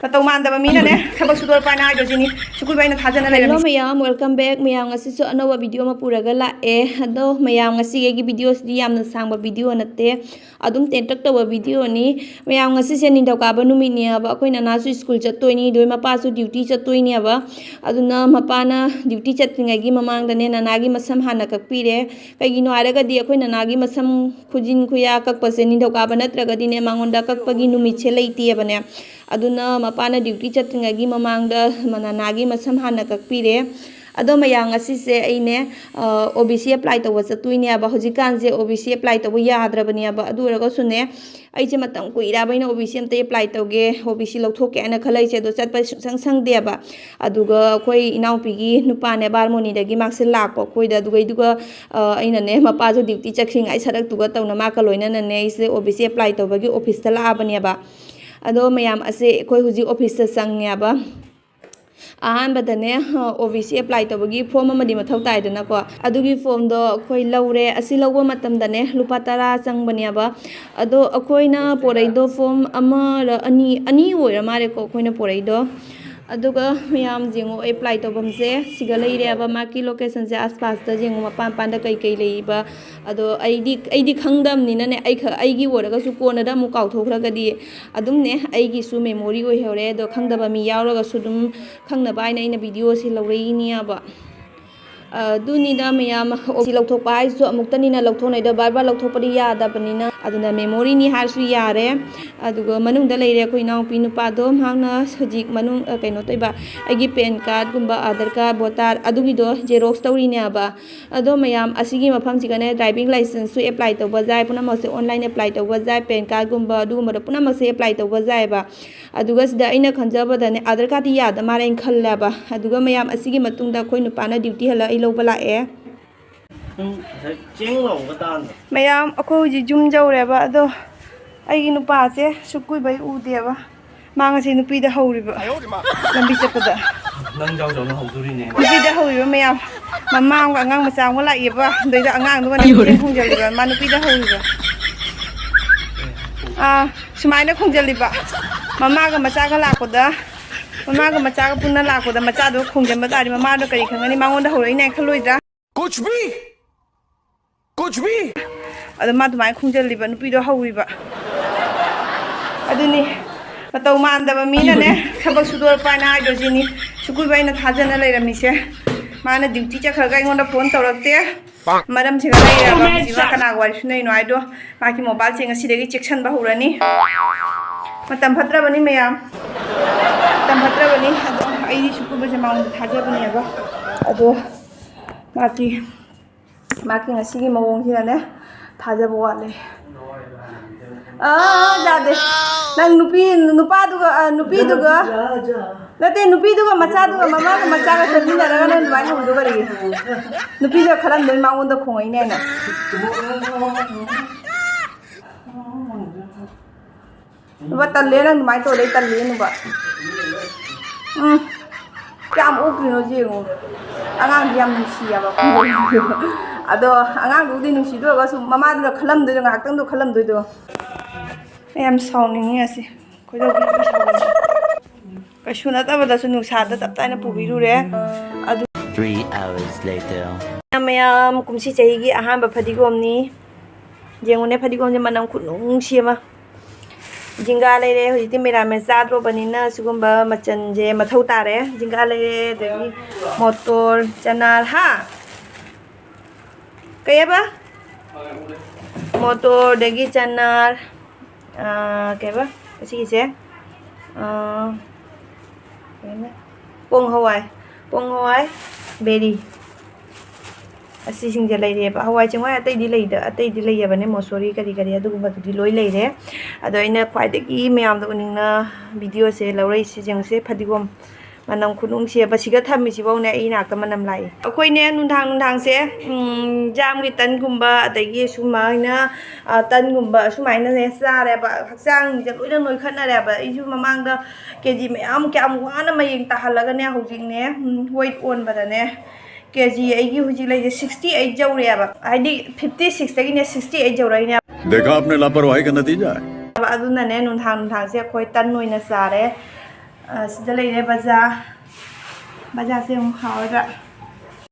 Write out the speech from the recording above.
ꯃꯇꯧ ꯃꯥꯟꯗꯕ ꯃꯤꯅꯅꯦ ꯊꯕꯛ ꯁꯨꯗꯣꯔ ꯄꯥꯏꯅ ꯍꯥꯏꯗꯣꯏꯁꯤꯅꯤ ꯁꯨꯀꯨꯏꯕꯩꯅ ꯊꯥꯖꯅ ꯂꯩꯔꯝꯃꯤ ꯃꯌꯥꯝ ꯋꯦꯜꯀꯝ ꯕꯦꯛ ꯃꯌꯥꯝ ꯉꯁꯤꯁꯨ ꯑꯅꯧꯕ ꯚꯤꯗꯤꯑꯣ ꯑꯃ ꯄꯨꯔꯒ ꯂꯥꯛꯑꯦ ꯑꯗꯣ ꯃꯌꯥꯝ ꯉꯁꯤ ꯑꯩꯒꯤ ꯚꯤꯗꯤꯑꯣꯁꯤꯗꯤ ꯌꯥꯝꯅ ꯁꯥꯡꯕ ꯚꯤꯗꯤꯑꯣ ꯅꯠꯇꯦ ꯑꯗꯨꯝ ꯇꯦꯟꯇꯛ ꯇꯧꯕ ꯚꯤꯗꯤꯑꯣꯅꯤ ꯃꯌꯥꯝ ꯉꯁꯤꯁꯦ ꯅꯤꯡꯊꯧꯀꯥꯕ ꯅꯨꯃꯤꯠꯅꯦꯕ ꯑꯩꯈꯣꯏ ꯅꯅꯥꯁꯨ ꯁ꯭ꯀꯨꯜ ꯆꯠꯇꯣꯏꯅꯤ ꯑꯗꯨꯒ ꯃꯄꯥꯁꯨ ꯗ꯭ꯌꯨꯇꯤ ꯆꯠꯇꯣꯏꯅꯦꯕ ꯑꯗꯨꯅ ꯃꯄꯥꯅ ꯗ꯭ꯌꯨꯇꯤ ꯆꯠꯇ꯭ꯔꯤꯉꯩꯒꯤ ꯃꯃꯥꯡꯗꯅꯦ ꯅꯅꯥꯒꯤ ꯃꯁꯝ ꯍꯥꯟꯅ ꯀꯛꯄꯤꯔꯦ ꯀꯩꯒꯤꯅꯣ ꯍꯥꯏꯔꯒꯗꯤ ꯑꯩꯈꯣꯏ ꯅꯅꯥꯒꯤ ꯃꯁꯝ ꯈꯨꯖꯤꯟ ꯈꯨꯌꯥ ꯀꯛꯄꯁꯦ ꯅꯤꯡꯊꯧꯀꯥꯕ ꯅꯠꯇ꯭ꯔꯒꯗꯤꯅꯦ ꯃꯉꯣꯟꯗ ꯀꯛꯄꯒꯤ ꯅꯨꯃꯤꯠꯁꯦ ꯂꯩꯇꯦꯕꯅꯦ ꯑꯗꯨꯅ ꯃꯄꯥꯅ ꯗ꯭ꯌꯨꯇꯤ ꯆꯠꯇ꯭ꯔꯤꯉꯩꯒꯤ ꯃꯃꯥꯡꯗ ꯅꯅꯥꯒꯤ ꯃꯁꯝ ꯍꯥꯟꯅ ꯀꯛꯄꯤꯔꯦ ꯑꯗꯣ ꯃꯌꯥꯝ ꯉꯁꯤꯁꯦ ꯑꯩꯅꯦ OBC ꯑꯦꯄ꯭ꯂꯥꯏ ꯇꯧꯕ ꯆꯠꯇꯣꯏꯅꯦꯕ ꯍꯧꯖꯤꯛꯀꯥꯟꯁꯦ OBC ꯑꯦꯄ꯭ꯂꯥꯏ ꯇꯧꯕ ꯌꯥꯗ꯭ꯔꯕꯅꯦꯕ ꯑꯗꯨ ꯑꯣꯏꯔꯒꯁꯨꯅꯦ ꯑꯩꯁꯦ ꯃꯇꯝ ꯀꯨꯏꯔꯕ ꯑꯩꯅ OBC ꯑꯝꯇ ꯑꯦꯄ꯭ꯂꯥꯏ ꯇꯧꯒꯦ OBC ꯂꯧꯊꯣꯛꯀꯦ ꯍꯥꯏꯅ ꯈꯜꯂꯛꯏꯁꯦ ꯑꯗꯣ ꯆꯠꯄ ꯁꯨꯡꯁꯪ ꯁꯪꯗꯦꯕ ꯑꯗꯨꯒ ꯑꯩꯈꯣꯏ ꯏꯅꯥꯎꯄꯤꯒꯤ ꯅꯨꯄꯥꯅꯦ ꯕꯥꯔꯃꯣꯅꯤꯗꯒꯤ ꯃꯥꯁꯦ ꯂꯥꯛꯄ ꯑꯩꯈꯣꯏꯗ ꯑꯗꯨꯒ ꯑꯩꯅꯅꯦ ꯃꯄꯥꯁꯨ ꯗ꯭ꯌꯨꯇꯤ ꯆꯠꯈ꯭ꯔꯤꯉꯩ ꯁꯔꯛꯇꯨꯒ ꯇꯧꯅ ꯃꯥꯒ ꯂꯣꯏꯅꯅꯅꯦ ꯑꯩꯁꯦ OBC ꯑꯦꯄ꯭ꯂꯥꯏ ꯇꯧꯕꯒꯤ ꯑꯣꯐꯤꯁꯇ ꯂꯥꯛꯑꯕꯅꯦꯕ ꯑꯗꯣ ꯃꯌꯥꯝ ꯑꯁꯦ ꯑꯩꯈꯣꯏ ꯍꯧꯖꯤꯛ ꯑꯣꯐꯤꯁꯇ ꯆꯪꯉꯦꯕ ꯑꯍꯥꯟꯕꯗꯅꯦ OBC ꯑꯦꯄ꯭ꯂꯥꯏ ꯇꯧꯕꯒꯤ ꯐꯣꯔꯝ ꯑꯃꯗꯤ ꯃꯊꯧ ꯇꯥꯏꯗꯅꯀꯣ ꯑꯗꯨꯒꯤ ꯐꯣꯔꯝꯗꯣ ꯑꯩꯈꯣꯏ ꯂꯧꯔꯦ ꯑꯁꯤ ꯂꯧꯕ ꯃꯇꯝꯗꯅꯦ ꯂꯨꯄꯥ 10 ꯆꯪꯕꯅꯦꯕ ꯑꯗꯣ ꯑꯩꯈꯣꯏꯅ ꯄꯣꯔꯛꯏꯗꯣ ꯐꯣꯔꯝ ꯑꯃꯔ ꯑꯅꯤ ꯑꯣꯏꯔ ꯃꯥꯜꯂꯦꯀꯣ ꯑꯩꯈꯣꯏꯅ ꯄꯣꯔꯛꯏꯗꯣ ꯑꯗꯨꯒ ꯃꯌꯥꯝ ꯌꯦꯡꯉꯣ ꯑꯦꯄ꯭ꯂꯥꯏ ꯇꯧꯐꯝꯁꯦ ꯁꯤꯒ ꯂꯩꯔꯦꯕ ꯃꯥꯒꯤ ꯂꯣꯀꯦꯁꯟꯁꯦ ꯑꯁꯄꯥꯁꯇ ꯌꯦꯡꯉꯣ ꯃꯄꯥꯟ ꯃꯄꯥꯟꯗ ꯀꯩ ꯂꯩꯕ ꯑꯗꯣ ꯑꯩꯗꯤ ꯈꯪꯗꯕꯅꯤꯅꯅꯦ ꯑꯩꯒꯤ ꯑꯣꯏꯔꯒꯁꯨ ꯀꯣꯟꯅꯗ ꯑꯃꯨꯛ ꯀꯥꯎꯊꯣꯛꯈ꯭ꯔꯒꯗꯤ ꯑꯗꯨꯝꯅꯦ ꯑꯩꯒꯤꯁꯨ ꯃꯦꯃꯣꯔꯤ ꯑꯣꯏꯍꯧꯔꯦ ꯑꯗꯣ ꯈꯪꯗꯕ ꯃꯤ ꯌꯥꯎꯔꯒꯁꯨ ꯑꯗꯨꯝ ꯈꯪꯅꯕ ꯍꯥꯏꯅ ꯑꯩꯅ ꯚꯤꯗꯤꯑꯣꯁꯤ ꯂꯧꯔꯛꯏꯅꯦꯕ ꯑꯗꯨꯅꯤꯗ ꯃꯌꯥꯝ OBC ꯂꯧꯊꯣꯛꯄ ꯍꯥꯏꯁꯨ ꯑꯃꯨꯛꯇꯅꯤꯅ ꯂꯧꯊꯣꯛꯅꯩꯗꯣ ꯕꯥꯔ ꯂꯧꯊꯣꯛꯄꯗꯤ ꯌꯥꯗꯕꯅꯤꯅ ꯑꯗꯨꯅ ꯃꯦꯃꯣꯔꯤꯅꯤ ꯍꯥꯏꯔꯁꯨ ꯌꯥꯔꯦ ꯑꯗꯨꯒ ꯃꯅꯨꯡꯗ ꯂꯩꯔꯦ ꯑꯩꯈꯣꯏ ꯏꯅꯥꯎꯄꯤ ꯅꯨꯄꯥꯗꯣ ꯃꯍꯥꯛꯅ ꯍꯧꯖꯤꯛ ꯃꯅꯨꯡ ꯀꯩꯅꯣ ꯇꯧꯕ ꯑꯩꯒꯤ ꯄꯦꯟ ꯀꯥꯔꯗꯒꯨꯝꯕ ꯑꯙꯥꯔ ꯀꯥꯔꯗ ꯚꯣꯇꯔ ꯑꯗꯨꯒꯤꯗꯣ ꯖꯦꯔꯣꯛꯁ ꯇꯧꯔꯤꯅꯦꯕ ꯑꯗꯣ ꯃꯌꯥꯝ ꯑꯁꯤꯒꯤ ꯃꯐꯝꯁꯤꯒꯅꯦ ꯗ꯭राꯏꯚꯤꯡ ꯂꯥꯏꯁꯦꯟꯁꯁꯨ ꯑꯦꯄ꯭ꯂꯥꯏ ꯇꯧꯕ ꯌꯥꯏ ꯄꯨꯝꯅꯃꯛꯁꯦ ꯑꯣꯟꯂꯥꯏꯟ ꯑꯦꯄ꯭ꯂꯥꯏ ꯇꯧꯕ ꯌꯥꯏ ꯄꯦꯟ ꯀꯥꯔꯗꯒꯨꯝꯕ ꯑꯗꯨꯒꯨꯝꯕꯗ ꯄꯨꯝꯅꯃꯛꯁꯦ ꯑꯦꯄ꯭ꯂꯥꯏ ꯇꯧꯕ ꯌꯥꯏꯑꯕ ꯑꯗꯨꯒ ꯁꯤꯗ ꯑꯩꯅ ꯈꯟꯖꯕꯗꯅꯦ ꯑꯙꯥꯔ ꯀꯥꯔꯗꯇꯤ ꯌꯥꯗ ꯃꯥꯜꯂꯦ ꯑꯩꯅ ꯈꯜꯂꯦꯕ ꯑꯗꯨꯒ ꯃꯌꯥꯝ ꯑꯁꯤꯒꯤ ꯃꯇꯨꯡꯗ ꯑꯩꯈꯣꯏ ꯅꯨꯄꯥꯅ ꯗ꯭ꯌꯨꯇꯤ ꯍꯜꯂ ꯑꯩ ꯂꯧꯕ ꯂꯥꯛꯑꯦ ꯃꯌꯥꯝ ꯑꯩꯈꯣꯏ ꯍꯧꯖꯤꯛ ꯌꯨꯝ ꯌꯧꯔꯦꯕ ꯑꯗꯣ ꯑꯩꯒꯤ ꯅꯨꯄꯥꯁꯦ ꯁꯨꯀꯨꯏꯕꯩ ꯎꯗꯦꯕ ꯃꯥ ꯉꯁꯤ ꯅꯨꯄꯤꯗ ꯍꯧꯔꯤꯕ ꯂꯝꯕꯤ ꯆꯠꯄꯗ ꯅꯨꯄꯤꯗ ꯍꯧꯔꯤꯕ ꯃꯌꯥꯝ ꯃꯃꯥ ꯑꯃꯒ ꯑꯉꯥꯡ ꯃꯆꯥ ꯑꯃꯒ ꯂꯥꯛꯑꯦꯕ ꯑꯗꯩꯗ ꯑꯉꯥꯡꯗꯨꯒꯅ ꯃꯤꯆꯦꯡ ꯈꯣꯡꯖꯜꯂꯤꯕ ꯃꯥ ꯅꯨꯄꯤꯗ ꯍꯧꯔꯤꯕ ꯁꯨꯃꯥꯏꯅ ꯈꯣꯡꯖꯜꯂꯤꯕ ꯃꯃꯥꯒ ꯃꯆꯥꯒ ꯂꯥꯛꯄꯗ ꯃꯃꯥꯒ ꯃꯆꯥꯒ ꯄꯨꯟꯅ ꯂꯥꯛꯄꯗ ꯃꯆꯥꯗꯣ ꯈꯣꯡꯖꯟꯕ ꯇꯥꯔꯗꯤ ꯃꯃꯥꯗꯣ ꯀꯔꯤ ꯈꯪꯒꯅꯤ ꯃꯉꯣꯟꯗ ꯍꯧꯔꯛꯏꯅꯦ ꯈꯜꯂꯣꯏꯗ꯭ꯔꯥ कुछ भी ꯑꯗꯣ ꯃꯥ ꯑꯗꯨꯃꯥꯏꯅ ꯈꯣꯡꯖꯜꯂꯤꯕ ꯅꯨꯄꯤꯗꯣ ꯍꯧꯔꯤꯕ ꯑꯗꯨꯅꯤ ꯃꯇꯧ ꯃꯥꯟꯗꯕ ꯃꯤꯅꯅꯦ ꯊꯕꯛ ꯁꯨꯗꯣꯔ ꯄꯥꯏꯅ ꯍꯥꯏꯗꯣꯏꯁꯤꯅꯤ ꯁꯨꯀꯨꯏꯕ ꯑꯩꯅ ꯊꯥꯖꯅ ꯂꯩꯔꯝꯃꯤꯁꯦ ꯃꯥꯅ ꯗ꯭ꯌꯨꯇꯤ ꯆꯠꯈ꯭ꯔꯒ ꯑꯩꯉꯣꯟꯗ ꯐꯣꯟ ꯇꯧꯔꯛꯇꯦ ꯃꯔꯝꯁꯤꯒ ꯂꯩꯔꯦꯕ ꯍꯧꯖꯤꯛ ꯃꯥ ꯀꯅꯥꯒ ꯋꯥꯔꯤ ꯁꯨꯅꯩꯅꯣ ꯍꯥꯏꯗꯣ ꯃꯥꯒꯤ ꯃꯣꯕꯥꯏꯜꯁꯦ ꯉꯁꯤꯗꯒꯤ ꯆꯦꯛꯁꯤꯟꯕ ꯍꯧꯔꯅꯤ ꯃꯇꯝ ꯐꯠꯇ꯭ꯔꯕꯅꯤ ꯃꯌꯥꯝ ꯃꯇꯝ ꯐꯠꯇ꯭ꯔꯕꯅꯤ ꯑꯗꯣ ꯑꯩꯗꯤ ꯁꯨꯀꯨꯏꯕꯁꯦ ꯃꯉꯣꯟꯗ ꯊꯥꯖꯕꯅꯦꯕ ꯑꯗꯣ ꯃꯥꯒꯤ ꯉꯁꯤꯒꯤ ꯃꯑꯣꯡꯁꯤꯅꯅꯦ ꯊꯥꯖꯕ ꯋꯥꯠꯂꯦ ꯌꯥꯗꯦ ꯅꯪ ꯅꯨꯄꯤꯗꯨꯒ ꯅꯠꯇꯦ ꯅꯨꯄꯤꯗꯨꯒ ꯃꯆꯥꯗꯨꯒ ꯃꯃꯥꯒ ꯃꯆꯥꯒ ꯆꯠꯃꯤꯟꯅꯔꯒ ꯅꯪ ꯑꯗꯨꯃꯥꯏꯅ ꯍꯧꯗꯣ ꯀꯔꯤꯒꯤ ꯅꯨꯄꯤꯗꯨꯒ ꯈꯜꯂꯝꯗꯣꯏ ꯃꯉꯣꯟꯗ ꯈꯣꯡꯉꯛꯏꯅꯦ ꯍꯥꯏꯅ ꯅꯨꯄꯥ ꯇꯜꯂꯦ ꯅꯪ ꯑꯗꯨꯃꯥꯏꯅ ꯇꯧꯔꯗꯤ ꯇꯜꯂꯦ ꯅꯨꯄꯥ ꯀꯌꯥꯝ ꯑꯣꯛꯇ꯭ꯔꯤꯅꯣ ꯌꯦꯡꯉꯣ ꯑꯉꯥꯡꯗꯤ ꯌꯥꯝ ꯅꯨꯡꯁꯤꯌꯦꯕ ꯑꯗꯣ ꯑꯉꯥꯡꯗꯨꯕꯨꯗꯤ ꯅꯨꯡꯁꯤꯗ ꯑꯣꯏꯔꯒꯁꯨ ꯃꯃꯥꯗꯨꯅ ꯈꯜꯂꯝꯗꯣꯏꯗꯣ ꯉꯥꯏꯍꯥꯛꯇꯪꯗꯣ ꯈꯜꯂꯝꯗꯣꯏꯗꯣ ꯌꯥꯝ ꯁꯥꯎꯅꯤꯡꯉꯤ ꯑꯁꯤ ꯈꯣꯏꯗꯧ ꯁꯥꯎꯒꯠꯂꯦ ꯀꯩꯁꯨ ꯅꯠꯇꯕꯗꯁꯨ ꯅꯨꯡꯁꯥꯗ ꯇꯞ ꯇꯥꯏꯅ ꯄꯨꯕꯤꯔꯨꯔꯦ ꯑꯗꯨ 3 hours later ꯃꯌꯥꯝ ꯀꯨꯝꯁꯤ ꯆꯍꯤꯒꯤ ꯑꯍꯥꯟꯕ ꯐꯗꯤꯒꯣꯝꯅꯤ ꯌꯦꯡꯉꯨꯅꯦ ꯐꯗꯤꯒꯣꯝꯁꯦ ꯃꯅꯝ ꯈꯨꯅꯨꯡꯁꯤ ꯑꯃ ꯖꯤꯡꯒꯥ ꯂꯩꯔꯦ ꯍꯧꯖꯤꯛꯇꯤ ꯃꯦꯔꯥꯃꯦꯁ ꯆꯥꯗ꯭ꯔꯣꯕꯅꯤꯅ ꯁꯤꯒꯨꯝꯕ ꯃꯆꯜꯁꯦ ꯃꯊꯧ ꯇꯥꯔꯦ ꯖꯤꯡꯒꯥ ꯂꯩꯔꯦ ꯑꯗꯒꯤ ꯃꯣꯇꯣꯔ ꯆꯅꯥꯔ ꯀꯩꯕ ꯃꯣꯇꯣꯔ ꯑꯗꯒꯤ ꯆꯅꯥꯔ ꯀꯩꯕ ꯑꯁꯤꯒꯤꯁꯦ ꯄꯣꯡ ꯍꯋꯥꯏ ꯕꯦꯔꯤ ꯑꯁꯤꯁꯤꯡꯁꯦ ꯂꯩꯔꯦꯕ ꯍꯋꯥꯏ ꯆꯦꯡꯋꯥꯏ ꯑꯇꯩꯗꯤ ꯂꯩꯌꯦꯕꯅꯦ ꯃꯣꯁꯣꯔꯤ ꯀꯔꯤ ꯑꯗꯨꯒꯨꯝꯕꯗꯨꯗꯤ ꯂꯣꯏ ꯂꯩꯔꯦ ꯑꯗꯣ ꯑꯩꯅ ꯈ꯭ꯋꯥꯏꯗꯒꯤ ꯃꯌꯥꯝꯗ ꯎꯅꯤꯡꯅ ꯚꯤꯗꯤꯑꯣꯁꯦ ꯂꯧꯔꯛꯏꯁꯤ ꯌꯦꯡꯉꯨꯁꯦ ꯐꯗꯤꯒꯣꯝ ꯃꯅꯝ ꯈꯨꯅꯨꯡꯁꯤꯕ ꯁꯤꯒ ꯊꯝꯃꯤꯁꯤꯐꯧꯅꯦ ꯑꯩ ꯅꯥꯛꯇ ꯃꯅꯝ ꯂꯥꯛꯏ ꯑꯩꯈꯣꯏꯅꯦ ꯅꯨꯡꯗꯥꯡꯁꯦ ꯖꯥꯝꯒꯤ ꯇꯟꯒꯨꯝꯕ ꯑꯗꯒꯤ ꯁꯨꯃꯥꯏꯅ ꯇꯟꯒꯨꯝꯕ ꯁꯨꯃꯥꯏꯅꯅꯦ ꯆꯥꯔꯦꯕ ꯍꯛꯆꯥꯡꯁꯦ ꯂꯣꯏꯅ ꯅꯣꯏꯈꯠꯅꯔꯦꯕ ꯑꯩꯁꯨ ꯃꯃꯥꯡꯗ ꯀꯦꯖꯤ ꯃꯌꯥꯝ ꯀꯌꯥꯝ ꯋꯥꯅ ꯃꯌꯦꯡ ꯇꯥꯍꯜꯂꯒꯅꯦ ꯍꯧꯖꯤꯛꯅꯦ ꯋꯦꯠ ꯑꯣꯟꯕꯗꯅꯦ ꯀꯦꯖꯤ ꯑꯩꯒꯤ ꯍꯧꯖꯤꯛ ꯂꯩꯁꯦ 68 ꯌꯧꯔꯦꯕ ꯍꯥꯏꯗꯤ 56ꯇꯒꯤꯅꯦ 68 ꯌꯧꯔꯛꯏꯅꯦ देखा आपने लापरवाही का नतीजा है ꯑꯗꯨꯅꯅꯦ ꯅꯨꯡꯗꯥꯡꯁꯦ ꯑꯩꯈꯣꯏ ꯇꯟ ꯑꯣꯏꯅ ꯆꯥꯔꯦ ꯁꯤꯗ ꯂꯩꯔꯦ ꯕꯖꯥꯔꯁꯦ ꯑꯃꯨꯛ ꯍꯥꯎꯔꯒ